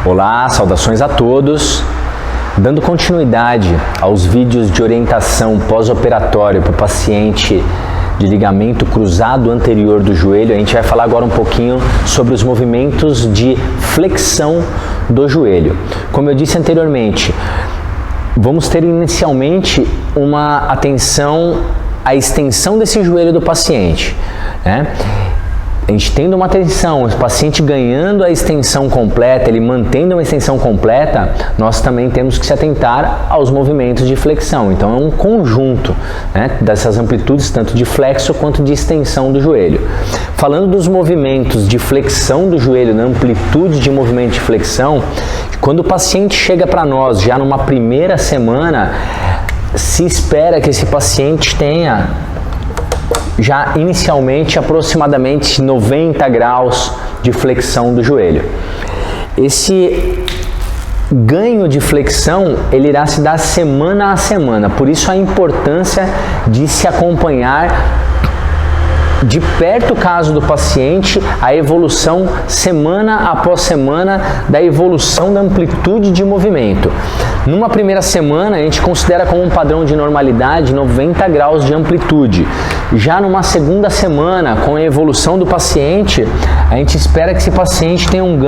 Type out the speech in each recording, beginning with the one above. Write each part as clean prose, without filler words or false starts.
Olá, saudações a todos. Dando continuidade aos vídeos de orientação pós-operatório para o paciente de ligamento cruzado anterior do joelho, a gente vai falar agora um pouquinho sobre os movimentos de flexão do joelho. Como eu disse anteriormente, vamos ter inicialmente uma atenção à extensão desse joelho do paciente, né? A gente tendo uma atenção, o paciente ganhando a extensão completa, ele mantendo uma extensão completa, nós também temos que se atentar aos movimentos de flexão. Então é um conjunto, né, dessas amplitudes, tanto de flexo quanto de extensão do joelho. Falando dos movimentos de flexão do joelho, na amplitude de movimento de flexão, quando o paciente chega para nós já numa primeira semana, se espera que esse paciente tenha já inicialmente aproximadamente 90 graus de flexão do joelho. Esse ganho de flexão, ele irá se dar semana a semana, por isso a importância de se acompanhar de perto o caso do paciente, a evolução semana após semana da evolução da amplitude de movimento. Numa primeira semana, a gente considera como um padrão de normalidade 90 graus de amplitude. Já numa segunda semana, com a evolução do paciente, a gente espera que esse paciente tenha um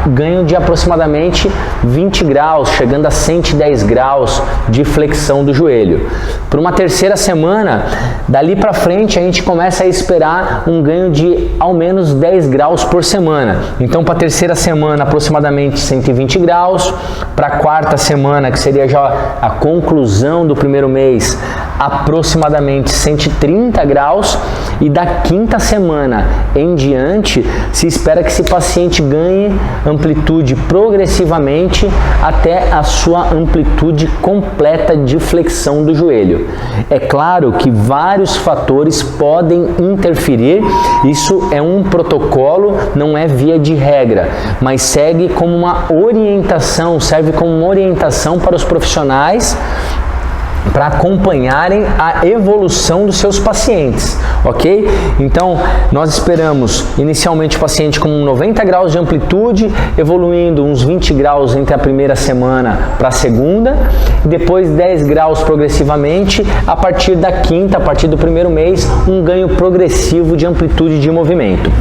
ganho de aproximadamente 20 graus, chegando a 110 graus de flexão do joelho. Para uma terceira semana, dali para frente, a gente começa a esperar um ganho de ao menos 10 graus por semana. Então, para a terceira semana, aproximadamente 120 graus. Para a quarta semana, que seria já a conclusão do primeiro mês, aproximadamente 130 graus. E da quinta semana em diante, se espera que esse paciente ganhe amplitude progressivamente até a sua amplitude completa de flexão do joelho. É claro que vários fatores podem interferir, isso é um protocolo, não é via de regra, mas segue como uma orientação, serve como uma orientação para os profissionais para acompanharem a evolução dos seus pacientes, ok? Então, nós esperamos inicialmente o paciente com 90 graus de amplitude, evoluindo uns 20 graus entre a primeira semana para a segunda, depois 10 graus progressivamente, a partir da quinta, a partir do primeiro mês, um ganho progressivo de amplitude de movimento.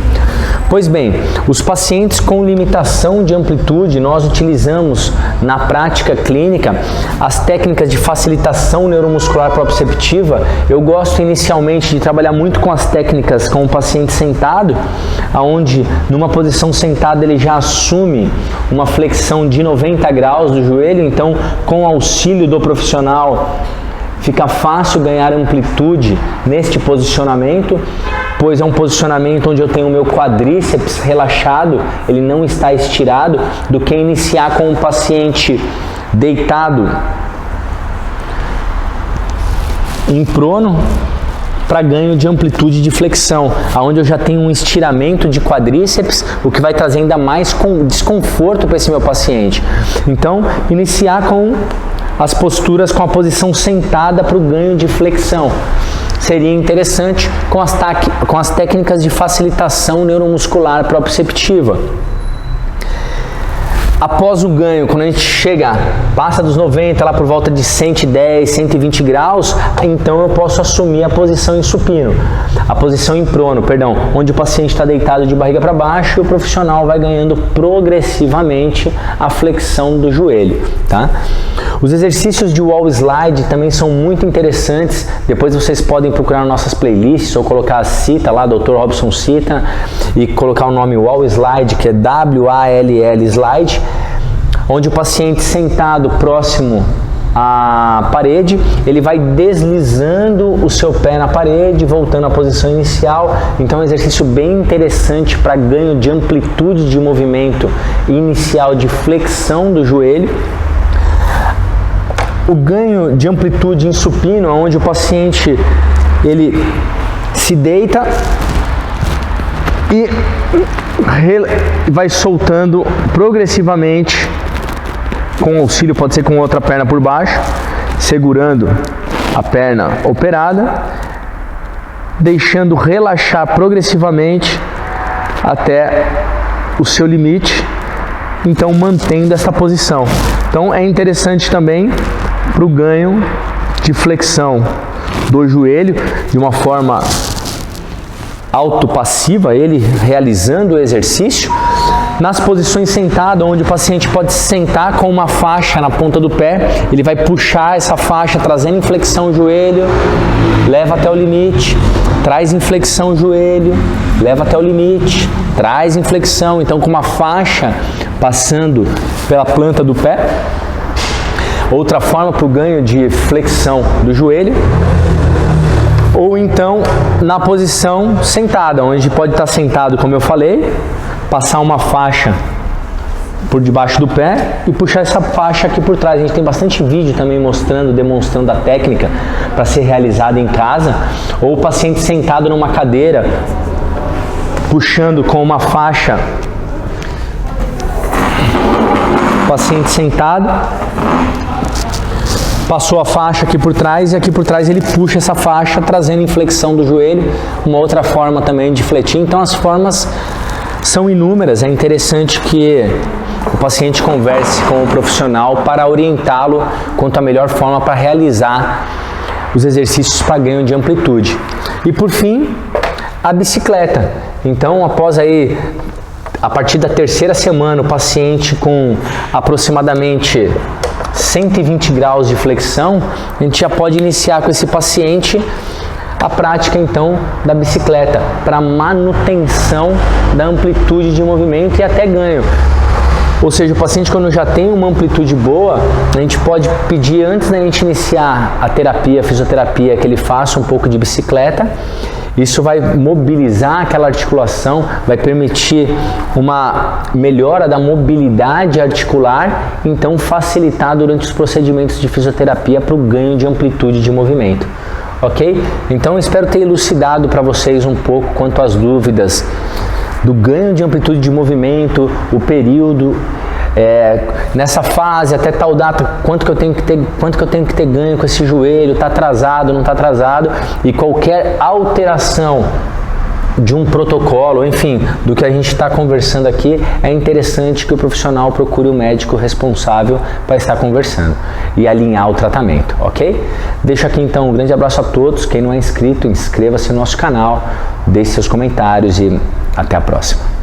Pois bem, os pacientes com limitação de amplitude, nós utilizamos na prática clínica as técnicas de facilitação neuromuscular proprioceptiva. Eu gosto inicialmente de trabalhar muito com as técnicas com o paciente sentado, onde numa posição sentada ele já assume uma flexão de 90 graus do joelho, então com o auxílio do profissional fica fácil ganhar amplitude neste posicionamento, pois é um posicionamento onde eu tenho o meu quadríceps relaxado, ele não está estirado, do que iniciar com o paciente deitado em prono para ganho de amplitude de flexão, onde eu já tenho um estiramento de quadríceps, o que vai trazer ainda mais desconforto para esse meu paciente. Então, iniciar com as posturas com a posição sentada para o ganho de flexão. Seria interessante com as técnicas de facilitação neuromuscular proprioceptiva. Após o ganho, quando a gente passa dos 90 lá por volta de 110, 120 graus, então eu posso assumir a posição em supino, a posição em prono, perdão, onde o paciente está deitado de barriga para baixo e o profissional vai ganhando progressivamente a flexão do joelho, tá? Os exercícios de wall slide também são muito interessantes. Depois vocês podem procurar nossas playlists ou colocar a cita lá, Dr. Robson cita, e colocar o nome wall slide, que é W-A-L-L slide, onde o paciente sentado próximo à parede, ele vai deslizando o seu pé na parede, voltando à posição inicial. Então é um exercício bem interessante para ganho de amplitude de movimento inicial de flexão do joelho. O ganho de amplitude em supino, onde o paciente ele se deita e vai soltando progressivamente com auxílio, pode ser com outra perna por baixo, segurando a perna operada, deixando relaxar progressivamente até o seu limite então mantendo essa posição. Então é interessante também para o ganho de flexão do joelho de uma forma autopassiva, ele realizando o exercício. Nas posições sentado, onde o paciente pode se sentar com uma faixa na ponta do pé, ele vai puxar essa faixa, trazendo inflexão o joelho, leva até o limite, traz inflexão o joelho, leva até o limite, traz inflexão. Então, com uma faixa passando pela planta do pé. Outra forma para o ganho de flexão do joelho. Ou então, na posição sentada, onde pode estar sentado, como eu falei, passar uma faixa por debaixo do pé e puxar essa faixa aqui por trás. A gente tem bastante vídeo também mostrando, demonstrando a técnica para ser realizada em casa, ou o paciente sentado numa cadeira, puxando com uma faixa, paciente sentado, passou a faixa aqui por trás e aqui por trás ele puxa essa faixa, trazendo inflexão do joelho. Uma outra forma também de fletir. Então as formas são inúmeras. É interessante que o paciente converse com o profissional para orientá-lo quanto à melhor forma para realizar os exercícios para ganho de amplitude. E por fim, a bicicleta. Então, após aí, a partir da terceira semana, o paciente com aproximadamente 120 graus de flexão, a gente já pode iniciar com esse paciente a prática então da bicicleta para manutenção da amplitude de movimento e até ganho. Ou seja, o paciente, quando já tem uma amplitude boa, a gente pode pedir antes da gente iniciar a terapia, a fisioterapia, que ele faça um pouco de bicicleta. Isso vai mobilizar aquela articulação, vai permitir uma melhora da mobilidade articular, então facilitar durante os procedimentos de fisioterapia para o ganho de amplitude de movimento. Ok? Então espero ter elucidado para vocês um pouco quanto às dúvidas do ganho de amplitude de movimento, o período, nessa fase, até tal data, quanto que eu tenho que ter ganho com esse joelho, está atrasado, não está atrasado, e qualquer alteração de um protocolo, enfim, do que a gente está conversando aqui, é interessante que o profissional procure o médico responsável para estar conversando e alinhar o tratamento, ok? Deixo aqui então um grande abraço a todos. Quem não é inscrito, inscreva-se no nosso canal, deixe seus comentários e até a próxima.